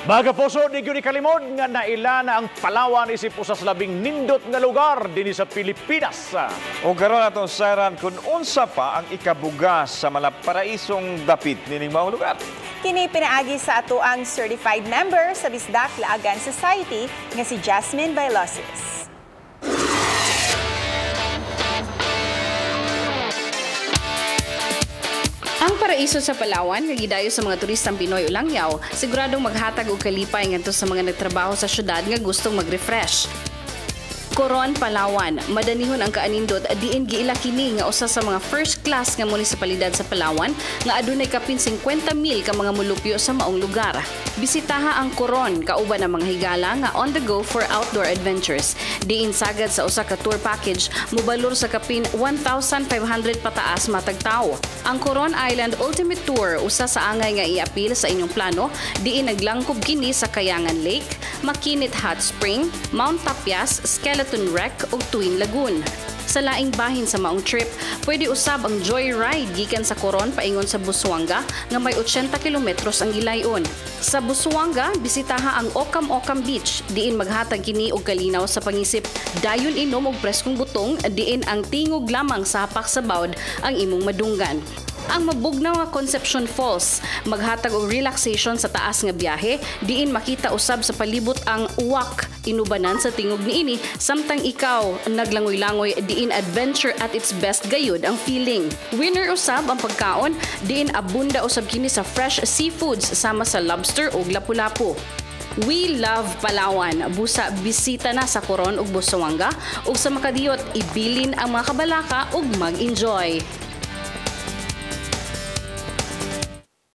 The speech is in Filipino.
Mga kapuso, di gyud kalimod nga naila na ang Palawan isip usa sa labing nindot nga lugar dinhi sa Pilipinas. O karon atong saran kung unsa pa ang ikabugas sa malaparaisong dapit nining maong lugar. Kini pinaagi sa ato ang certified member sa Bisdak Laagan Society nga si Jasmine Bailosis. Ang paraiso sa Palawan nga gidayo sa mga turistang Pinoy o langyaw, siguradong maghatag og kalipay ngadto sa mga nagtrabaho sa syudad nga gustong mag-refresh. Coron, Palawan, madanihon ang kaanindot diin giila kini nga usa sa mga first class nga munisipalidad sa Palawan nga adunay kapin 50,000 ka mga mulupyo sa maong lugar. Bisitaha ang Coron kauban ang mga higala nga on the go for outdoor adventures. Diin sagad sa usa ka tour package mobalor sa kapin 1,500 pataas matag tawo. Ang Coron Island Ultimate Tour usa sa angay nga iapil sa inyong plano, diin naglangkob kini sa Kayangan Lake, Makinit Hot Spring, Mount Tapias, Skeleton Wreck ug Twin Lagoon. Sa laing bahin sa maong trip, pwede usab ang joyride gikan sa Coron paingon sa Busuanga nga may 80 kilometros ang gilayon. Sa Busuanga, bisitaha ang Okam-Okam Beach, diin maghatag kini og kalinaw sa pangisip. Dayon inom og preskong butong, diin ang tingog lamang sa hapak sa bawd ang imong madunggan. Ang mabugnaw nga Conception Falls, maghatag og relaxation sa taas nga biyahe, diin makita usab sa palibot ang uwak inubanan sa tingog niini, samtang ikaw naglangoy-langoy diin adventure at its best gayud ang feeling. Winner usab ang pagkaon, diin abunda usab kini sa fresh seafoods sama sa lobster ug lapu-lapu. We love Palawan. Busa bisita na sa Coron ug Busuanga ug sa makadiyot ibilin ang mga kabalaka ug mag-enjoy.